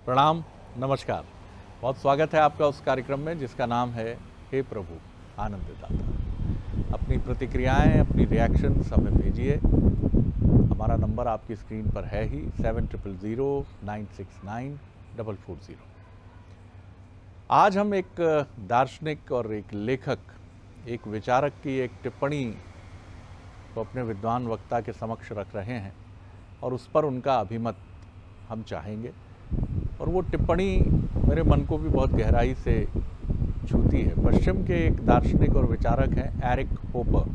प्रणाम, नमस्कार। बहुत स्वागत है आपका उस कार्यक्रम में जिसका नाम है हे प्रभु आनंद दाता। अपनी प्रतिक्रियाएं, अपनी रिएक्शंस हमें भेजिए। हमारा नंबर आपकी स्क्रीन पर है ही 7000969440। आज हम एक दार्शनिक और एक लेखक, एक विचारक की एक टिप्पणी को अपने विद्वान वक्ता के समक्ष रख रहे हैं और उस पर उनका अभिमत हम चाहेंगे। और वो टिप्पणी मेरे मन को भी बहुत गहराई से छूती है। पश्चिम के एक दार्शनिक और विचारक हैं एरिक होपर।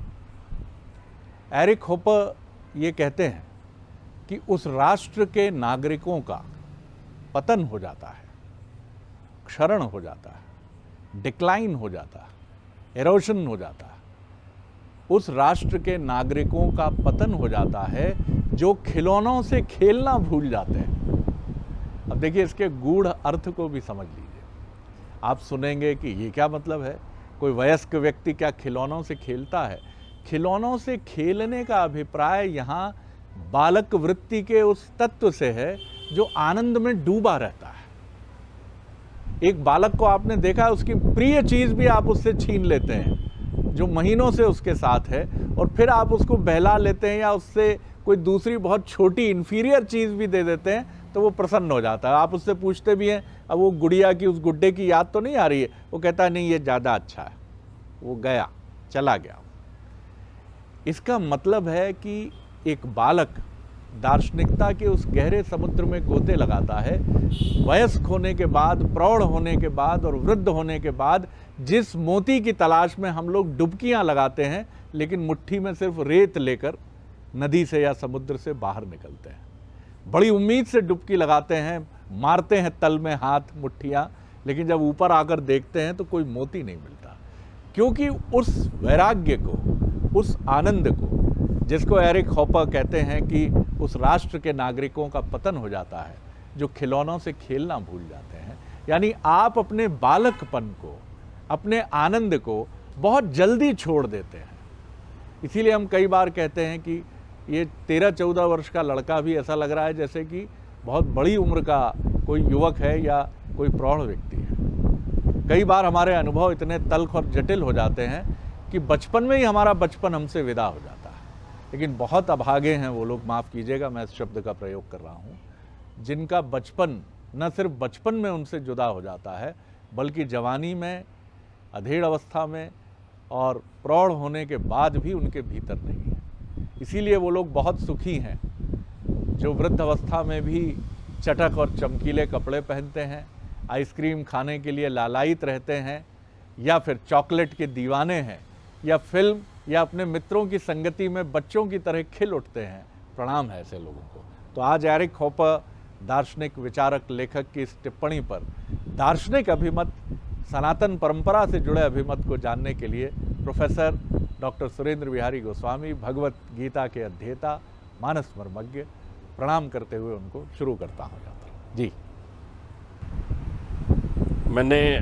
एरिक होपर ये कहते हैं कि उस राष्ट्र के नागरिकों का पतन हो जाता है, क्षरण हो जाता है, डिक्लाइन हो जाता है, एरोशन हो जाता है। उस राष्ट्र के नागरिकों का पतन हो जाता है जो खिलौनों से खेलना भूल जाते हैं। अब देखिए, इसके गूढ़ अर्थ को भी समझ लीजिए। आप सुनेंगे कि ये क्या मतलब है, कोई वयस्क व्यक्ति क्या खिलौनों से खेलता है? खिलौनों से खेलने का अभिप्राय यहाँ बालक वृत्ति के उस तत्व से है जो आनंद में डूबा रहता है। एक बालक को आपने देखा है, उसकी प्रिय चीज भी आप उससे छीन लेते हैं जो महीनों से उसके साथ है, और फिर आप उसको बहला लेते हैं या उससे कोई दूसरी बहुत छोटी इंफीरियर चीज भी दे देते हैं तो वो प्रसन्न हो जाता है। आप उससे पूछते भी हैं, अब वो गुड़िया की, उस गुड्डे की याद तो नहीं आ रही है? वो कहता है नहीं, ये ज़्यादा अच्छा है, वो गया, चला गया। इसका मतलब है कि एक बालक दार्शनिकता के उस गहरे समुद्र में गोते लगाता है। वयस्क होने के बाद, प्रौढ़ होने के बाद और वृद्ध होने के बाद जिस मोती की तलाश में हम लोग डुबकियां लगाते हैं, लेकिन मुट्ठी में सिर्फ रेत लेकर नदी से या समुद्र से बाहर निकलते हैं। बड़ी उम्मीद से डुबकी लगाते हैं, मारते हैं तल में हाथ, मुट्ठियां, लेकिन जब ऊपर आकर देखते हैं तो कोई मोती नहीं मिलता। क्योंकि उस वैराग्य को, उस आनंद को, जिसको एरिक होपर कहते हैं कि उस राष्ट्र के नागरिकों का पतन हो जाता है जो खिलौनों से खेलना भूल जाते हैं। यानी आप अपने बालकपन को, अपने आनंद को बहुत जल्दी छोड़ देते हैं। इसीलिए हम कई बार कहते हैं कि ये 13-14 वर्ष का लड़का भी ऐसा लग रहा है जैसे कि बहुत बड़ी उम्र का कोई युवक है या कोई प्रौढ़ व्यक्ति है। कई बार हमारे अनुभव इतने तल्ख और जटिल हो जाते हैं कि बचपन में ही हमारा बचपन हमसे विदा हो जाता है। लेकिन बहुत अभागे हैं वो लोग, माफ़ कीजिएगा मैं इस शब्द का प्रयोग कर रहा हूँ, जिनका बचपन न सिर्फ बचपन में उनसे जुदा हो जाता है बल्कि जवानी में, अधेड़ अवस्था में और प्रौढ़ होने के बाद भी उनके भीतर नहीं है। इसीलिए वो लोग बहुत सुखी हैं जो वृद्ध अवस्था में भी चटक और चमकीले कपड़े पहनते हैं, आइसक्रीम खाने के लिए लालायित रहते हैं, या फिर चॉकलेट के दीवाने हैं, या फिल्म या अपने मित्रों की संगति में बच्चों की तरह खिल उठते हैं। प्रणाम है ऐसे लोगों को। तो आज एरिक होपर, दार्शनिक, विचारक, लेखक की इस टिप्पणी पर दार्शनिक अभिमत, सनातन परंपरा से जुड़े अभिमत को जानने के लिए प्रोफेसर डॉक्टर सुरेंद्र बिहारी गोस्वामी, भगवत गीता के अध्येता, मानस मर्मज्ञ, प्रणाम करते हुए उनको शुरू करता हूँ। जी, मैंने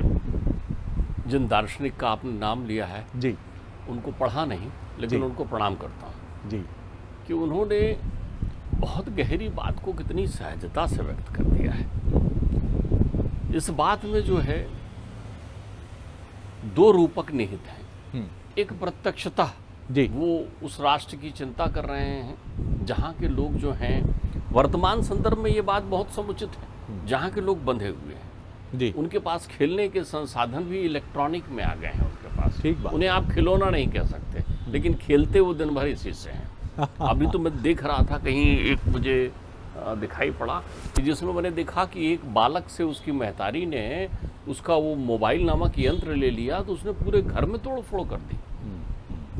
जिन दार्शनिक का आपने नाम लिया है जी, उनको पढ़ा नहीं, लेकिन जी, उनको प्रणाम करता हूँ जी, कि उन्होंने बहुत गहरी बात को कितनी सहजता से व्यक्त कर दिया है। इस बात में जो है दो रूपक निहित हैं। एक प्रत्यक्षता, जी, वो उस राष्ट्र की चिंता कर रहे हैं जहाँ के लोग जो हैं, वर्तमान संदर्भ में ये बात बहुत समुचित है, जहाँ के लोग बंधे हुए हैं, जी, उनके पास खेलने के संसाधन भी इलेक्ट्रॉनिक में आ गए हैं उनके पास। ठीक बात। उन्हें आप खिलौना नहीं कह सकते, लेकिन खेलते वो दिन भर इसी से हैं। अभी तो मैं देख रहा था, कहीं एक मुझे दिखाई पड़ा कि जिसमें मैंने देखा कि एक बालक से उसकी महतारी ने उसका वो मोबाइल नामक यंत्र ले लिया, तो उसने पूरे घर में तोड़ फोड़ कर दी।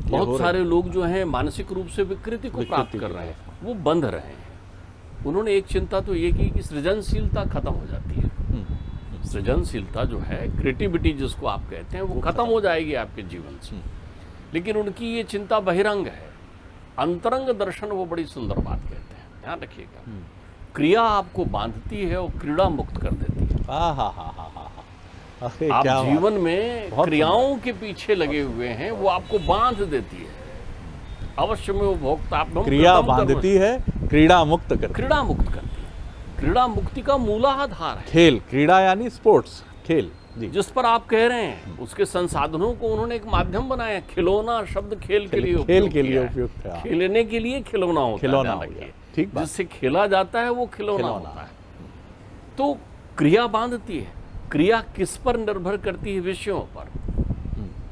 बहुत सारे लोग जो हैं मानसिक रूप से विकृति को प्राप्त कर रहे हैं, वो बंध रहे हैं। उन्होंने एक चिंता तो ये की कि सृजनशीलता खत्म हो जाती है। सृजनशीलता जो है, क्रिएटिविटी जिसको आप कहते हैं, वो खत्म हो जाएगी आपके जीवन से। लेकिन उनकी ये चिंता बहिरंग है। अंतरंग दर्शन वो बड़ी सुंदर बात कहते हैं, ध्यान रखिएगा। क्रिया आपको बांधती है और क्रीड़ा मुक्त कर देती है। आप जीवन में क्रियाओं के पीछे लगे हुए हैं, वो आपको बांध देती है। अवश्य में वो भोक्ता आप क्रिया बांधती है, क्रीड़ा मुक्त करती है। क्रीड़ा मुक्त करती है। क्रीड़ा मुक्ति का मूलाधार है। खेल, क्रीड़ा यानी स्पोर्ट्स, खेल जी। जिस पर आप कह रहे हैं उसके संसाधनों को उन्होंने एक माध्यम बनाया। खिलौना शब्द खेल के लिए उपयुक्त है। खेलने के लिए खिलौना होता खिलौना है, ठीक बात। जिससे खेला जाता है वो खिलौना होता है। तो क्रिया बांधती है। क्रिया किस पर निर्भर करती है? विषयों पर।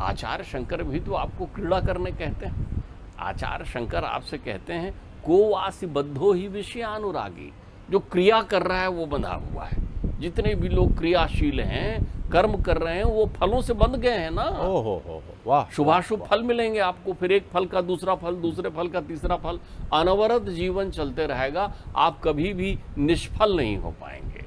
आचार्य शंकर भी तो आपको क्रीड़ा करने कहते हैं। आचार्य शंकर आपसे कहते हैं को वासी बद्धो ही विषयानुरागी। जो क्रिया कर रहा है वो बंधा हुआ है। जितने भी लोग क्रियाशील हैं, कर्म कर रहे हैं, वो फलों से बंध गए हैं ना। ओहो, वाह। शुभाशुभ फल मिलेंगे आपको, फिर एक फल का दूसरा फल, दूसरे फल का तीसरा फल, अनवरत जीवन चलते रहेगा। आप कभी भी निष्फल नहीं हो पाएंगे।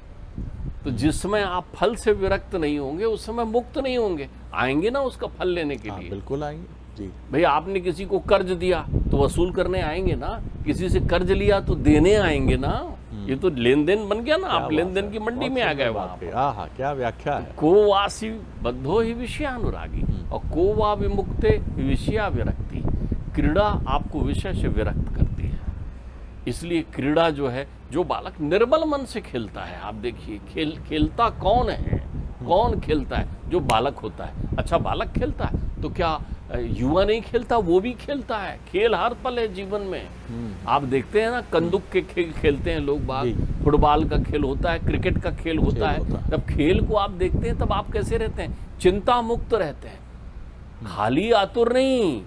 तो जिस समय आप फल से विरक्त नहीं होंगे उस समय मुक्त नहीं होंगे। आएंगे ना उसका फल लेने के लिए। बिल्कुल आएंगे जी। भाई आपने किसी को कर्ज दिया तो वसूल करने आएंगे ना। किसी से कर्ज लिया तो देने आएंगे ना। ये तो लेन देन बन गया ना। आप लेन देन की मंडी में आ गए वहां पे। क्या व्याख्या है। को वासी बद्धो ही विषयानुरागी और को वा विमुक्ते विषया विरक्ति। क्रीड़ा आपको विषय से विरक्त करती है। इसलिए क्रीड़ा जो है, जो बालक निर्मल मन से खेलता है, आप देखिए खेलता कौन है, कौन खेलता है? जो बालक होता है। अच्छा, बालक खेलता है तो क्या युवा नहीं खेलता? वो भी खेलता है। खेल हर पल है जीवन में। आप देखते हैं ना, कंदुक के खेल खेलते हैं लोग बाग, फुटबॉल का खेल होता है, क्रिकेट का खेल होता है। जब खेल को आप देखते हैं तब आप कैसे रहते हैं? चिंता मुक्त रहते हैं, खाली आतुर नहीं।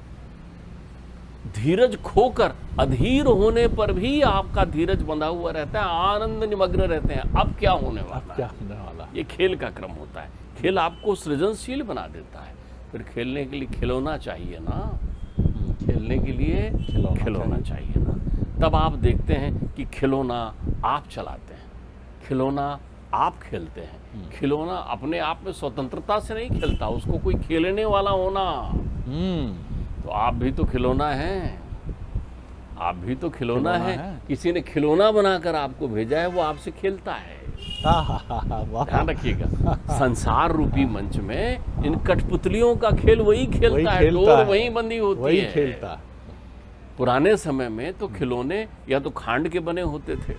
धीरज खोकर, अधीर होने पर भी आपका धीरज बंधा हुआ रहता है, आनंद निमग्न रहते हैं। अब क्या होने वाला? ये खेल का क्रम होता है। खेल आपको सृजनशील बना देता है। फिर खेलने के लिए खिलौना चाहिए ना। खेलने के लिए खिलौना चाहिए ना। तब आप देखते हैं कि खिलौना आप चलाते हैं, खिलौना आप खेलते हैं। खिलौना अपने आप में स्वतंत्रता से नहीं खेलता, उसको कोई खेलने वाला होना। तो आप भी तो खिलौना हैं। आप भी तो खिलौना है। किसी ने खिलौना बनाकर आपको भेजा है, वो आपसे खेलता है। ध्यान रखिएगा, संसार रूपी मंच में इन कठपुतलियों का खेल वही खेलता है। डोर वही बंधी होती है। खेलता। पुराने समय में तो खिलौने या तो खांड के बने होते थे,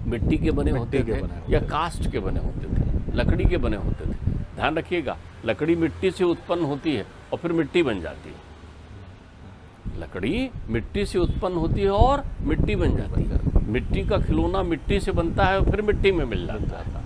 मिट्टी के बने होते थे, या कास्ट के बने होते थे, लकड़ी के बने होते थे। ध्यान रखिएगा, लकड़ी मिट्टी से उत्पन्न होती है और फिर मिट्टी बन जाती है। लकड़ी मिट्टी से उत्पन्न होती है और मिट्टी बन जाती है। मिट्टी का खिलौना मिट्टी से बनता है और फिर मिट्टी में मिल जाता है।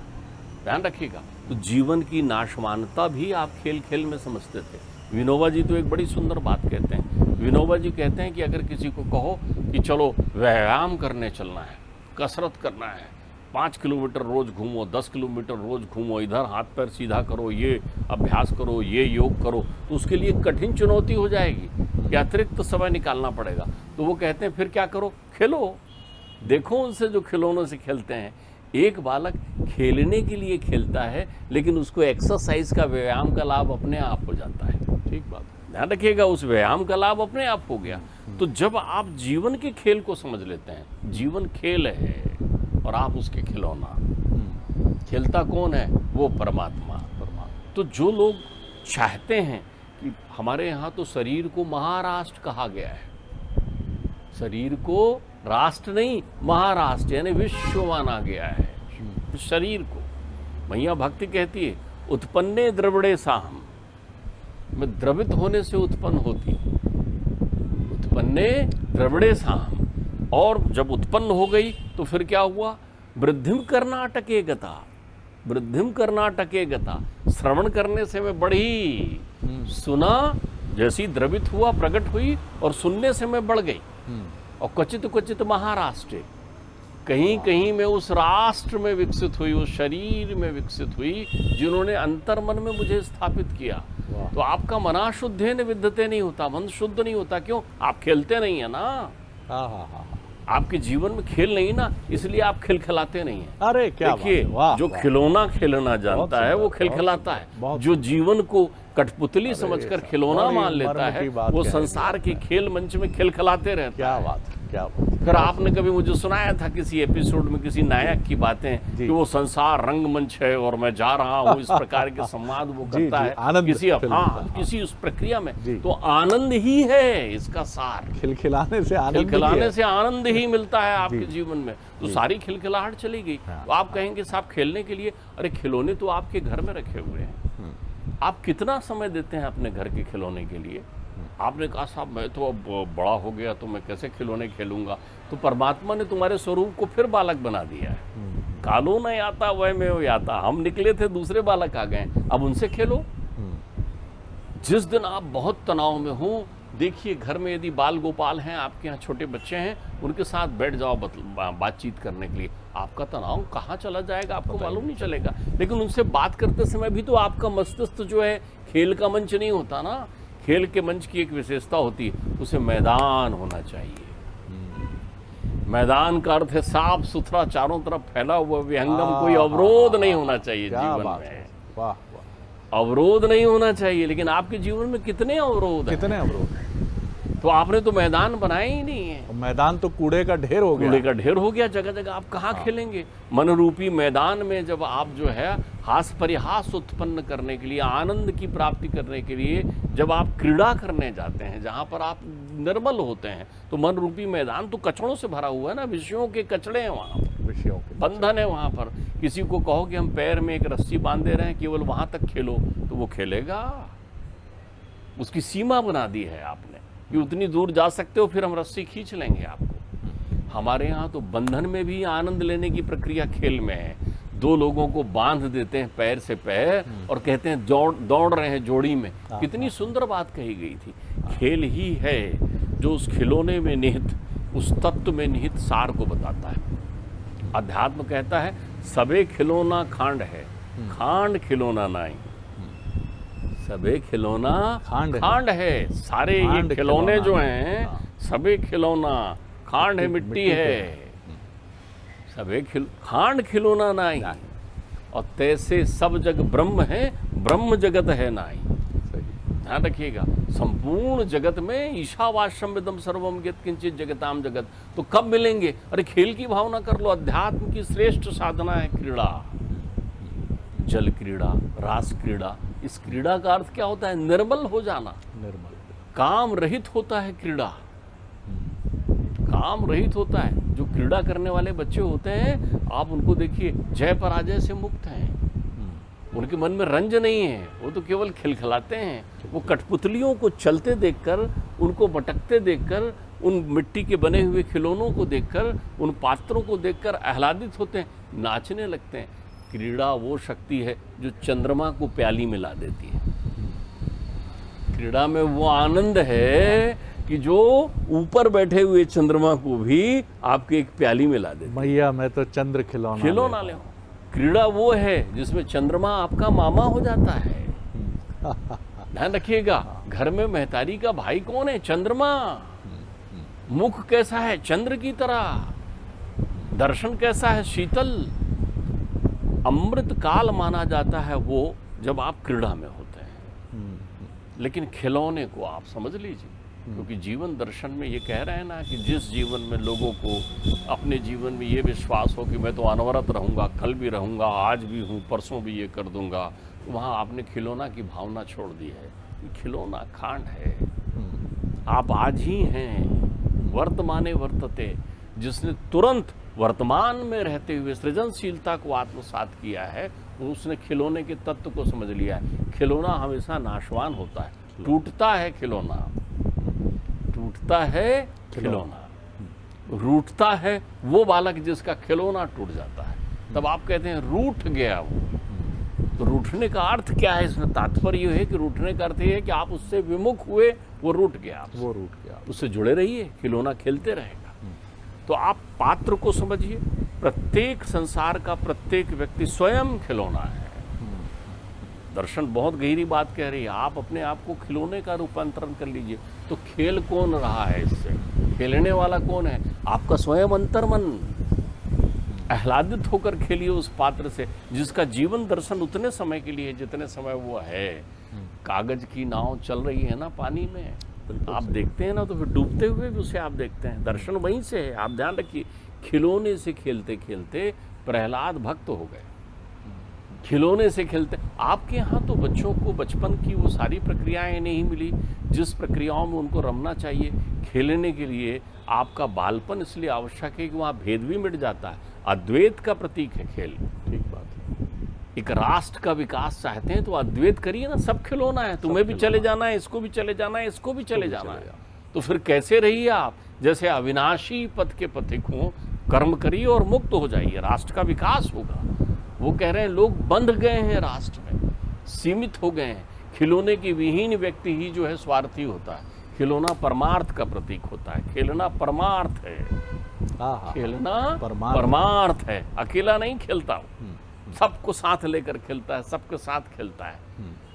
ध्यान रखिएगा। तो जीवन की नाशवानता भी आप खेल खेल में समझते थे। विनोबा जी तो एक बड़ी सुंदर बात कहते हैं। विनोबा जी कहते हैं कि अगर किसी को कहो कि चलो व्यायाम करने चलना है, कसरत करना है, 5 किलोमीटर रोज घूमो, 10 किलोमीटर रोज घूमो, इधर हाथ पैर सीधा करो, ये अभ्यास करो, ये योग करो, तो उसके लिए कठिन चुनौती हो जाएगी कि अतिरिक्त समय निकालना पड़ेगा। तो वो कहते हैं फिर क्या करो? खेलो। देखो उनसे जो खिलौनों से खेलते हैं। एक बालक खेलने के लिए खेलता है, लेकिन उसको एक्सरसाइज का, व्यायाम का लाभ अपने आप हो जाता है। ठीक बात। ध्यान रखिएगा, उस व्यायाम का लाभ अपने आप हो गया। तो जब आप जीवन के खेल को समझ लेते हैं, जीवन खेल है और आप उसके खिलौना, खेलता कौन है? वो परमात्मा। तो जो लोग चाहते हैं कि हमारे यहाँ तो शरीर को महाराष्ट्र कहा गया है। शरीर को राष्ट्र नहीं, महाराष्ट्र यानी विश्व माना गया है। शरीर को मैया भक्ति कहती है उत्पन्ने द्रविड़े साहम, में द्रवित होने से उत्पन्न होती, उत्पन्ने द्रविड़े साहम। और जब उत्पन्न हो गई तो फिर क्या हुआ? वृद्धिम कर्नाटके गता, वृद्धिम कर्नाटके गता। श्रवण करने से मैं बढ़ी, सुना, जैसी द्रवित हुआ, प्रकट हुई, और सुनने से मैं बढ़ गई। और क्वचित क्वचित महाराष्ट्र, कहीं कहीं में उस राष्ट्र में विकसित हुई, उस शरीर में विकसित हुई जिन्होंने अंतर्मन में मुझे स्थापित किया। तो आपका मना शुद्धे न विद्यते नहीं होता, मन शुद्ध नहीं होता। क्यों? आप खेलते नहीं है ना। आपके जीवन में खेल नहीं ना, इसलिए आप खिलखिलाते नहीं हैं। अरे क्या देखिए, जो खिलौना खेलना जानता है वो खिलखिलाता है। जो जीवन को कठपुतली समझकर खिलौना मान लेता है, वो संसार के खेल मंच में खिलखिलाते रहता है। क्या बात। फिर आपने कभी मुझे सुनाया था किसी एपिसोड में किसी नायक की बातें जी। कि वो संसार रंगमंच है और मैं जा रहा हूँ, इस प्रकार के संवाद वो जी, करता जी, है आनंद किसी फिल्म हाँ का, किसी उस प्रक्रिया में। जी। तो आनंद ही है इसका सार। खिलखिलाने से आनंद ही खिलखिलाने है। से आनंद ही मिलता है आपके जी। जीवन में। तो जी। सारी खिलखिलाहट चली गई। हाँ, तो आप कहेंगे साहब खेलने के लिए, अरे खिलौने तो आपके घर में रखे हुए हैं, आप कितना समय देते हैं अपने घर के खिलौने के लिए? आपने कहा साहब मैं तो अब बड़ा हो गया तो मैं कैसे खिलौने खेलूंगा। तो परमात्मा ने तुम्हारे स्वरूप को फिर बालक बना दिया है। कालो नहीं आता वह में हो आता, हम निकले थे दूसरे बालक आ गए, अब उनसे खेलो। जिस दिन आप बहुत तनाव में हो, देखिए घर में यदि बाल गोपाल हैं, आपके यहाँ छोटे बच्चे हैं, उनके साथ बैठ जाओ बातचीत करने के लिए। आपका तनाव कहाँ चला जाएगा आपको मालूम नहीं चलेगा। लेकिन उनसे बात करते समय भी तो आपका मस्तिष्क जो है खेल का मंच नहीं होता ना। खेल के मंच की एक विशेषता होती है, उसे मैदान होना चाहिए। मैदान का अर्थ है साफ सुथरा, चारों तरफ फैला हुआ विहंगम, कोई अवरोध नहीं होना चाहिए जीवन में। वाह वाह, अवरोध नहीं होना चाहिए। लेकिन आपके जीवन में कितने अवरोध हैं? कितने अवरोध हैं। तो आपने तो मैदान बनाए ही नहीं है। और मैदान तो कूड़े का ढेर हो गया। कूड़े का ढेर हो गया जगह जगह। आप कहाँ खेलेंगे? मन रूपी मैदान में जब आप जो है हास परिहास उत्पन्न करने के लिए, आनंद की प्राप्ति करने के लिए जब आप क्रीड़ा करने जाते हैं, जहाँ पर आप निर्मल होते हैं, तो मन रूपी मैदान तो कचड़ों से भरा हुआ है ना। विषयों के कचड़े हैं वहाँ पर, विषयों के बंधन है वहाँ पर। किसी को कहो कि हम पैर में एक रस्सी बांध दे रहे हैं, केवल वहाँ तक खेलो, तो वो खेलेगा। उसकी सीमा बना दी है आपने कि उतनी दूर जा सकते हो, फिर हम रस्सी खींच लेंगे आपको। हमारे यहाँ तो बंधन में भी आनंद लेने की प्रक्रिया खेल में है। दो लोगों को बांध देते हैं पैर से पैर और कहते हैं दौड़ रहे हैं जोड़ी में। कितनी सुंदर बात कही गई थी। खेल ही है जो उस खिलौने में निहित, उस तत्व में निहित सार को बताता है। अध्यात्म कहता है सबे खिलौना खांड है, खांड खिलौना नहीं। सबे खिलौना खांड है। सारे ये खिलौने जो हैं, सबे खिलौना खांड है, मिट्टी है। सबे खांड खिलौना नहीं। और तैसे सब जग ब्रह्म है, ब्रह्म जगत है नहीं। ध्यान रखिएगा, संपूर्ण जगत में ईशावास्यम विदम सर्वम यत् किंचित जगताम जगत। तो कब मिलेंगे? अरे खेल की भावना कर लो। अध्यात्म की श्रेष्ठ साधना है क्रीड़ा, जल क्रीड़ा, रास क्रीड़ा। इस क्रीड़ा का अर्थ क्या होता है? निर्मल हो जाना। निर्मल, काम रहित होता है क्रीड़ा, काम रहित होता है। जो क्रीड़ा करने वाले बच्चे होते हैं, आप उनको देखिए, जय पराजय से मुक्त हैं। उनके मन में रंज नहीं है, वो तो केवल खिलखिलाते हैं। वो कठपुतलियों को चलते देखकर, उनको भटकते देखकर, उन मिट्टी के बने हुए खिलौनों को देखकर, उन पात्रों को देखकर आह्लादित होते हैं, नाचने लगते हैं। क्रीड़ा वो शक्ति है जो चंद्रमा को प्याली में ला देती है। क्रीड़ा में वो आनंद है कि जो ऊपर बैठे हुए चंद्रमा को भी आपके एक प्याली में ला देती है। मैया मैं तो चंद्र खिलौना ले। क्रीड़ा वो है जिसमें चंद्रमा आपका मामा हो जाता है। ध्यान रखिएगा, घर में महतारी का भाई कौन है? चंद्रमा। मुख कैसा है? चंद्र की तरह। दर्शन कैसा है? शीतल। अमृत काल माना जाता है वो जब आप क्रीड़ा में होते हैं। लेकिन खिलौने को आप समझ लीजिए, क्योंकि जीवन दर्शन में ये कह रहे हैं ना कि जिस जीवन में लोगों को अपने जीवन में ये विश्वास हो कि मैं तो अनवरत रहूँगा, कल भी रहूँगा, आज भी हूँ, परसों भी ये कर दूँगा, तो वहाँ आपने खिलौना की भावना छोड़ दी है। खिलौना खांड है। आप आज ही हैं, वर्तमाने वर्तते। जिसने तुरंत वर्तमान में रहते हुए सृजनशीलता को आत्मसात किया है, उसने खिलौने के तत्व को समझ लिया है। खिलौना हमेशा नाशवान होता है, टूटता है खिलौना, टूटता है खिलौना, रूठता है वो बालक जिसका खिलौना टूट जाता है। तब आप कहते हैं रूठ गया वो। तो रूठने का अर्थ क्या है? इसमें तात्पर्य ये है कि रूठने का अर्थ ये है कि आप उससे विमुख हुए, वो रूठ गया, वो रूठ गया। उससे जुड़े रहिए, खिलौना खेलते रहेगा। तो आप पात्र को समझिए। प्रत्येक संसार का प्रत्येक व्यक्ति स्वयं खिलौना है। दर्शन बहुत गहरी बात कह रही है। आप अपने आप को खिलौने का रूपांतरण कर लीजिए। तो खेल कौन रहा है इससे? खेलने वाला कौन है? आपका स्वयं अंतर्मन। आह्लादित होकर खेलिए उस पात्र से जिसका जीवन दर्शन उतने समय के लिए जितने समय वो है। कागज की नाव चल रही है ना पानी में, आप देखते हैं ना, तो फिर डूबते हुए भी उसे आप देखते हैं। दर्शन वहीं से है। आप ध्यान रखिए, खिलौने से खेलते खेलते प्रहलाद भक्त हो गए। खिलौने से खेलते, आपके यहाँ तो बच्चों को बचपन की वो सारी प्रक्रियाएं नहीं मिली जिस प्रक्रियाओं में उनको रमना चाहिए। खेलने के लिए आपका बालपन इसलिए आवश्यक है कि वहाँ भेद भी मिट जाता है। अद्वैत का प्रतीक है खेल। ठीक बात है। एक राष्ट्र का विकास चाहते हैं तो अद्वैत करिए ना, सब खिलौना है, तुम्हें भी चले जाना है, इसको भी चले जाना है, इसको भी चले जाना है। तो फिर कैसे रहिए आप, जैसे अविनाशी पथ के पथिक हों, कर्म करिए और मुक्त हो जाइए, राष्ट्र का विकास होगा। वो कह रहे हैं लोग बंध गए हैं राष्ट्र में, सीमित हो गए हैं। खिलौने की विहीन व्यक्ति ही जो है स्वार्थी होता है। खिलौना परमार्थ का प्रतीक होता है। खेलना परमार्थ है, खेलना परमार्थ है। अकेला नहीं खेलता वो, सबको साथ लेकर खेलता है, सबके साथ खेलता है।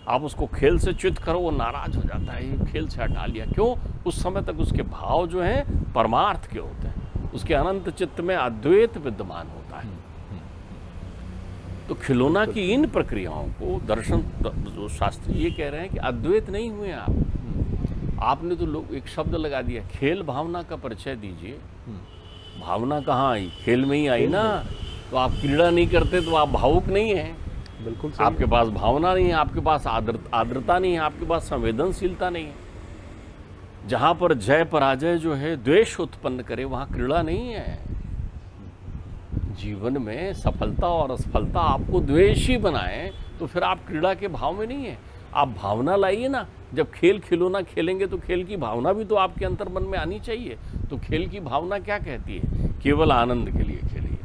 आप उसको खेल से च्युत करो, वो नाराज हो जाता है, ये खेल से हटा लिया। क्यों? उस समय तक उसके भाव जो हैं परमार्थ के होते हैं, उसके अनंत चित्त में अद्वैत विद्यमान होता है। तो खिलौना की इन प्रक्रियाओं को दर्शन जो शास्त्री ये कह रहे हैं कि अद्वैत नहीं हुए आप। आपने तो लोग एक शब्द लगा दिया, खेल भावना का परिचय दीजिए। भावना कहाँ आई? खेल में ही आई ना। तो आप क्रीड़ा नहीं करते तो आप भावुक नहीं हैं। बिल्कुल आपके पास भावना नहीं है, आपके पास आर्द्रता नहीं है, आपके पास संवेदनशीलता नहीं है। जहाँ पर जय पराजय जो है द्वेष उत्पन्न करे, वहाँ क्रीड़ा नहीं है। जीवन में सफलता और असफलता आपको द्वेष ही बनाए तो फिर आप क्रीड़ा के भाव में नहीं है। आप भावना लाइए ना। जब खेल खिलौना खेलेंगे तो खेल की भावना भी तो आपके अंतर मन में आनी चाहिए। तो खेल की भावना क्या कहती है? केवल आनंद के लिए खेलिए।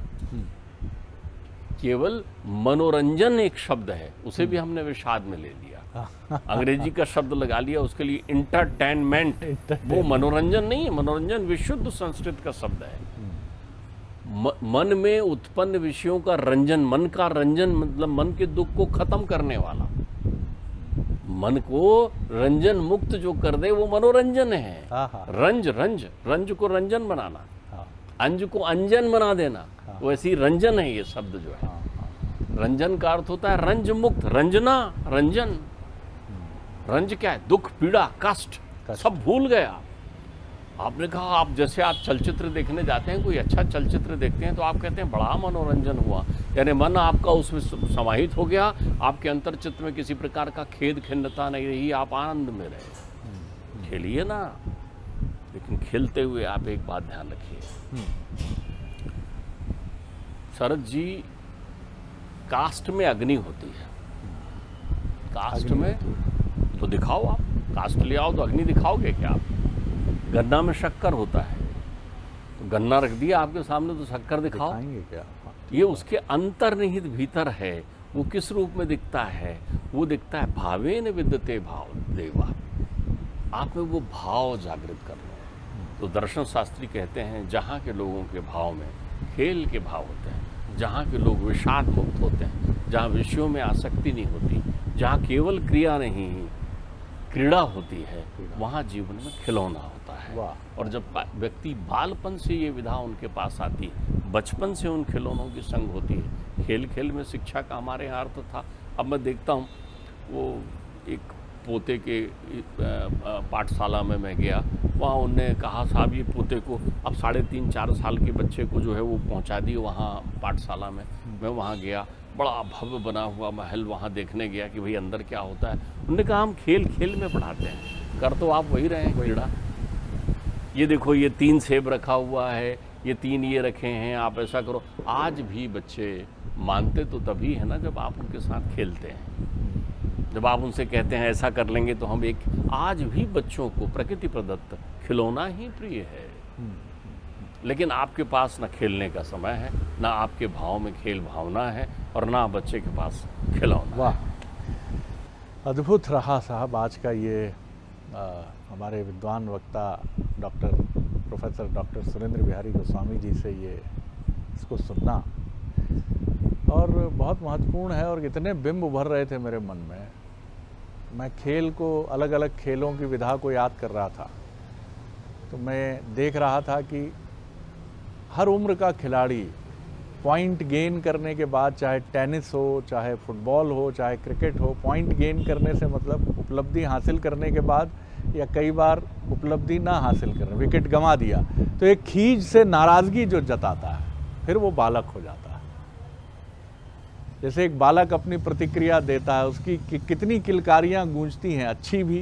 केवल मनोरंजन एक शब्द है, उसे भी हमने विषाद में ले लिया। अंग्रेजी का शब्द लगा लिया उसके लिए, इंटरटेनमेंट। वो मनोरंजन नहीं है, मनोरंजन विशुद्ध संस्कृत का शब्द है। मन में उत्पन्न विषयों का रंजन, मन का रंजन मतलब मन के दुख को खत्म करने वाला। मन को रंजन मुक्त जो कर दे वो मनोरंजन है। रंज को रंजन बनाना, अंज को अंजन बना देना, वैसी रंजन है ये शब्द जो है। रंजन का अर्थ होता है रंज मुक्त, रंजना, रंजन। रंज क्या है? दुख, पीड़ा, कष्ट सब भूल गए आप। आपने कहा, आप जैसे आप चलचित्र देखने जाते हैं, कोई अच्छा चलचित्र देखते हैं तो आप कहते हैं बड़ा मनोरंजन हुआ, यानी मन आपका उसमें समाहित हो गया, आपके अंतर चित्त में किसी प्रकार का खेद खिन्नता नहीं रही, आप आनंद में रहे। खेलिए ना, लेकिन खेलते हुए आप एक बात ध्यान रखिए। शरद जी, कास्ट में अग्नि होती है। कास्ट में तो दिखाओ, आप कास्ट ले आओ तो अग्नि दिखाओगे क्या आप? गन्ना में शक्कर होता है, तो गन्ना रख दिया आपके सामने तो शक्कर दिखाएंगे क्या? ये उसके अंतर्निहित भीतर है। वो किस रूप में दिखता है? वो दिखता है भावेन विद्यते भाव देवा। आप में वो भाव जागृत कर लो। तो दर्शन शास्त्री कहते हैं जहाँ के लोगों के भाव में खेल के भाव होते हैं, जहाँ के लोग विषाद मुक्त होते हैं, जहाँ विषयों में आसक्ति नहीं होती, जहाँ केवल क्रिया नहीं क्रीड़ा होती है, वहाँ जीवन में खिलौना होता है। और जब व्यक्ति बालपन से ये विधा उनके पास आती है, बचपन से उन खिलौनों की संग होती है। खेल खेल में शिक्षा का हमारे यहाँ अर्थ था। अब मैं देखता हूँ, वो एक पोते के पाठशाला में मैं गया, वहाँ उनने कहा साहब ये पोते को अब 3.5-4 साल के बच्चे को जो है वो पहुँचा दिए वहाँ पाठशाला में। मैं वहाँ गया, बड़ा भव्य बना हुआ महल वहाँ देखने गया कि भाई अंदर क्या होता है। उन्होंने कहा हम खेल खेल में पढ़ाते हैं, कर तो आप वही रहे हैं क्रीड़ा। ये देखो, ये 3 सेब रखा हुआ है, ये 3 ये रखे हैं, आप ऐसा करो। आज भी बच्चे मानते तो तभी है ना जब आप उनके साथ खेलते हैं, जब आप उनसे कहते हैं ऐसा कर लेंगे तो हम एक। आज भी बच्चों को प्रकृति प्रदत्त खिलौना ही प्रिय है, लेकिन आपके पास ना खेलने का समय है, ना आपके भाव में खेल भावना है, और ना बच्चे के पास खिलौना। वाह, अद्भुत रहा साहब आज का ये हमारे विद्वान वक्ता प्रोफेसर डॉक्टर सुरेंद्र बिहारी गोस्वामी जी से ये इसको सुनना, और बहुत महत्वपूर्ण है। और इतने बिंब उभर रहे थे मेरे मन में, मैं खेल को, अलग अलग खेलों की विधा को याद कर रहा था, तो मैं देख रहा था कि हर उम्र का खिलाड़ी पॉइंट गेन करने के बाद, चाहे टेनिस हो, चाहे फुटबॉल हो, चाहे क्रिकेट हो, पॉइंट गेन करने से मतलब उपलब्धि हासिल करने के बाद या कई बार उपलब्धि ना हासिल कर रहे, विकेट गंवा दिया, तो एक खींच से नाराज़गी जो जताता है, फिर वो बालक हो जाता है। जैसे एक बालक अपनी प्रतिक्रिया देता है, उसकी कितनी किलकारियाँ गूंजती हैं, अच्छी भी,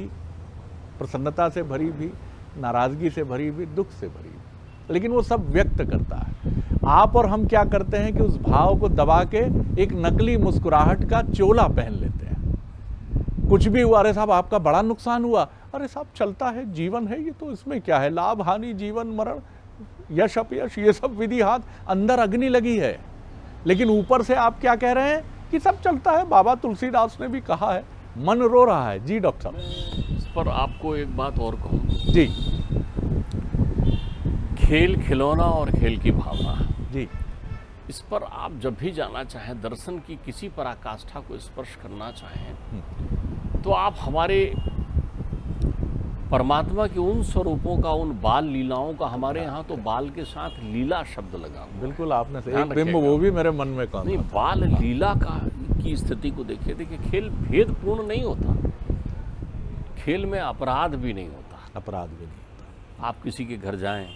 प्रसन्नता से भरी भी, नाराज़गी से भरी भी, दुख से भरी भी, लेकिन वो सब व्यक्त करता है। आप और हम क्या करते हैं कि उस भाव को दबा के एक नकली मुस्कुराहट का चोला पहन लेते हैं। कुछ भी हुआ, अरे साहब आपका बड़ा नुकसान हुआ, अरे साहब चलता है, जीवन है ये, तो इसमें क्या है, लाभ हानि, जीवन मरण, यश अपयश, ये सब विधि हाथ, अंदर अग्नि लगी है, लेकिन ऊपर से आप क्या कह रहे हैं कि सब चलता है। बाबा तुलसीदास ने भी कहा है, मन रो रहा है। जी डॉक्टर साहब। इस पर आपको एक बात और कहूँ जी खेल खिलौना और खेल की भावना, जी इस पर आप जब भी जाना चाहें, दर्शन की किसी पराकाष्ठा को स्पर्श करना चाहें, तो आप हमारे परमात्मा के उन स्वरूपों का, उन बाल लीलाओं का, हमारे यहाँ तो बाल के साथ लीला शब्द लगा हुआ है। बिल्कुल, आपने से ध्यान एक बिंब रखिएगा। वो भी मेरे मन में कौन नहीं, बाल लीला की स्थिति को देखिए। देखिए, खेल भेदपूर्ण नहीं होता, खेल में अपराध भी नहीं होता। अपराध भी नहीं होता। आप किसी के घर जाएं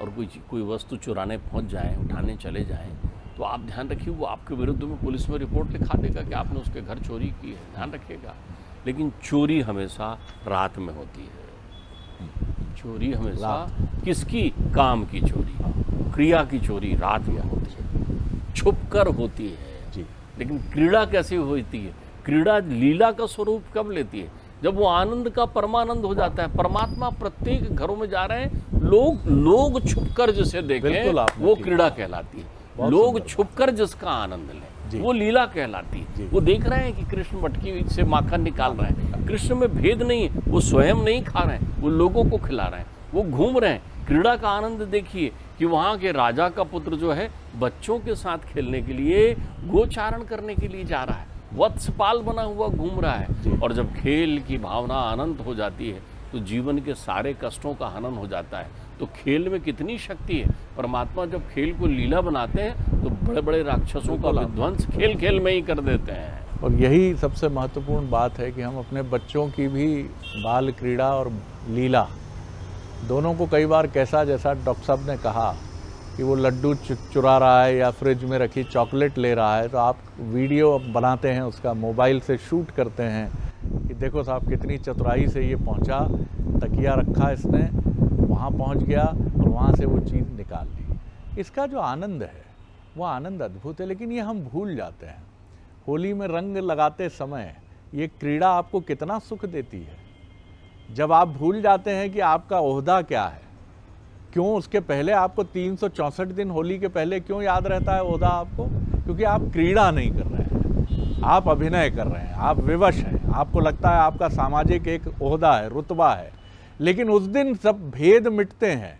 और कोई वस्तु चुराने पहुंच जाएं, उठाने चले जाएं, तो आप ध्यान रखिए, वो आपके विरुद्ध में पुलिस में रिपोर्ट लिखा देगा कि आपने उसके घर चोरी की है, ध्यान रखिएगा। लेकिन चोरी हमेशा रात में होती है। चोरी हमेशा किसकी? काम की चोरी, क्रिया की चोरी रात में होती है, छुप कर होती है जी। लेकिन क्रीड़ा कैसे होती है? क्रीड़ा लीला का स्वरूप कब लेती है? जब वो आनंद का परमानंद हो जाता है। परमात्मा प्रत्येक घरों में जा रहे हैं, लोग छुपकर जिसे देखें वो क्रीड़ा कहलाती है। लोग छुपकर जिसका आनंद लें वो लीला कहलाती है। वो देख रहे हैं कि कृष्ण मटकी से माखन निकाल रहे हैं, कृष्ण में भेद नहीं है, वो स्वयं नहीं खा रहे हैं, वो लोगों को खिला रहे हैं, वो घूम रहे हैं। क्रीड़ा का आनंद देखिए कि वहाँ के राजा का पुत्र जो है बच्चों के साथ खेलने के लिए, गोचारण करने के लिए जा रहा है, वत्सपाल बना हुआ घूम रहा है। और जब खेल की भावना अनंत हो जाती है तो जीवन के सारे कष्टों का हनन हो जाता है। तो खेल में कितनी शक्ति है। परमात्मा जब खेल को लीला बनाते हैं तो बड़े बड़े राक्षसों का विध्वंस खेल खेल में ही कर देते हैं। और यही सबसे महत्वपूर्ण बात है कि हम अपने बच्चों की भी बाल क्रीड़ा और लीला दोनों को, कई बार कैसा, जैसा डॉक्टर साहब ने कहा कि वो लड्डू चुरा रहा है या फ्रिज में रखी चॉकलेट ले रहा है, तो आप वीडियो बनाते हैं, उसका मोबाइल से शूट करते हैं कि देखो साहब कितनी चतुराई से ये पहुंचा, तकिया रखा इसने, वहाँ पहुंच गया और वहाँ से वो चीज़ निकाल ली। इसका जो आनंद है वो आनंद अद्भुत है, लेकिन ये हम भूल जाते हैं। होली में रंग लगाते समय ये क्रीड़ा आपको कितना सुख देती है, जब आप भूल जाते हैं कि आपका ओहदा क्या है। क्यों उसके पहले आपको 364 दिन, होली के पहले क्यों याद रहता है ओहदा आपको? क्योंकि आप क्रीड़ा नहीं कर रहे हैं, आप अभिनय कर रहे हैं, आप विवश हैं, आपको लगता है आपका सामाजिक एक ओहदा है, रुतबा है। लेकिन उस दिन सब भेद मिटते हैं।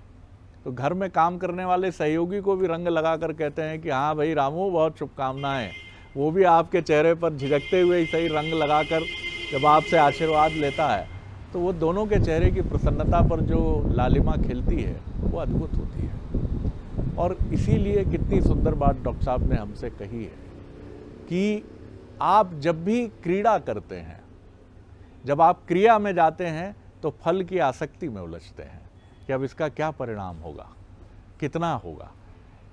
तो घर में काम करने वाले सहयोगी को भी रंग लगा कर कहते हैं कि हाँ भाई रामू, बहुत शुभकामनाएं। वो भी आपके चेहरे पर झिझकते हुए ही सही रंग लगाकर जब आपसे आशीर्वाद लेता है, तो वो दोनों के चेहरे की प्रसन्नता पर जो लालिमा खिलती है वो अद्भुत होती है। और इसीलिए कितनी सुंदर बात डॉक्टर साहब ने हमसे कही है कि आप जब भी क्रीड़ा करते हैं, जब आप क्रिया में जाते हैं, तो फल की आसक्ति में उलझते हैं कि अब इसका क्या परिणाम होगा, कितना होगा।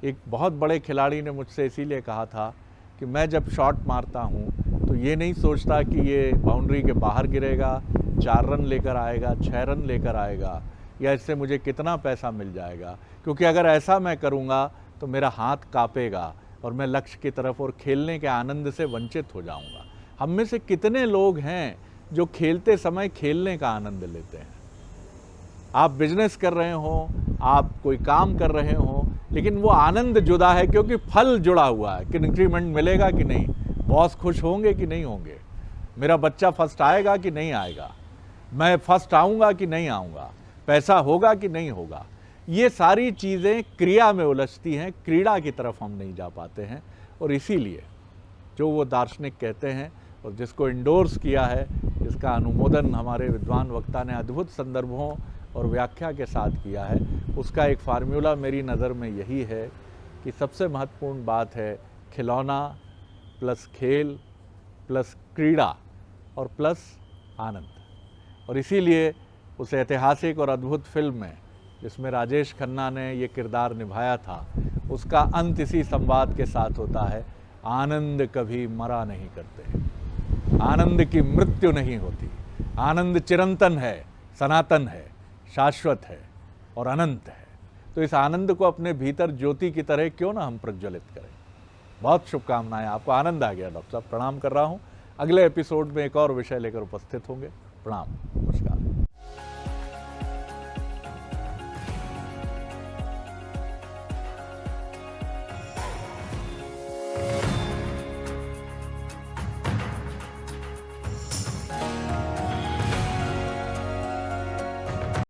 एक बहुत बड़े खिलाड़ी ने मुझसे इसीलिए कहा था कि मैं जब शॉट मारता हूँ तो ये नहीं सोचता कि ये बाउंड्री के बाहर गिरेगा, 4 रन लेकर आएगा, 6 रन लेकर आएगा, या इससे मुझे कितना पैसा मिल जाएगा, क्योंकि अगर ऐसा मैं करूँगा तो मेरा हाथ कांपेगा और मैं लक्ष्य की तरफ और खेलने के आनंद से वंचित हो जाऊँगा। हम में से कितने लोग हैं जो खेलते समय खेलने का आनंद लेते हैं। आप बिजनेस कर रहे हो, आप कोई काम कर रहे हो, लेकिन वो आनंद जुदा है क्योंकि फल जुड़ा हुआ है कि इंक्रीमेंट मिलेगा कि नहीं, बॉस खुश होंगे कि नहीं होंगे, मेरा बच्चा फर्स्ट आएगा कि नहीं आएगा, मैं फर्स्ट आऊँगा कि नहीं आऊँगा, पैसा होगा कि नहीं होगा। ये सारी चीज़ें क्रिया में उलझती हैं, क्रीड़ा की तरफ हम नहीं जा पाते हैं। और इसीलिए जो वो दार्शनिक कहते हैं और जिसको इंडोर्स किया है, जिसका अनुमोदन हमारे विद्वान वक्ता ने अद्भुत संदर्भों और व्याख्या के साथ किया है, उसका एक फार्मूला मेरी नज़र में यही है कि सबसे महत्वपूर्ण बात है खिलौना प्लस खेल प्लस क्रीड़ा और प्लस आनंद। और इसीलिए उस ऐतिहासिक और अद्भुत फिल्म में जिसमें राजेश खन्ना ने ये किरदार निभाया था, उसका अंत इसी संवाद के साथ होता है, आनंद कभी मरा नहीं करते, आनंद की मृत्यु नहीं होती, आनंद चिरंतन है, सनातन है, शाश्वत है और अनंत है। तो इस आनंद को अपने भीतर ज्योति की तरह क्यों ना हम प्रज्वलित करें। बहुत शुभकामनाएं, आपको आनंद आ गया डॉक्टर साहब, प्रणाम कर रहा हूं। अगले एपिसोड में एक और विषय लेकर उपस्थित होंगे। प्रणाम, नमस्कार।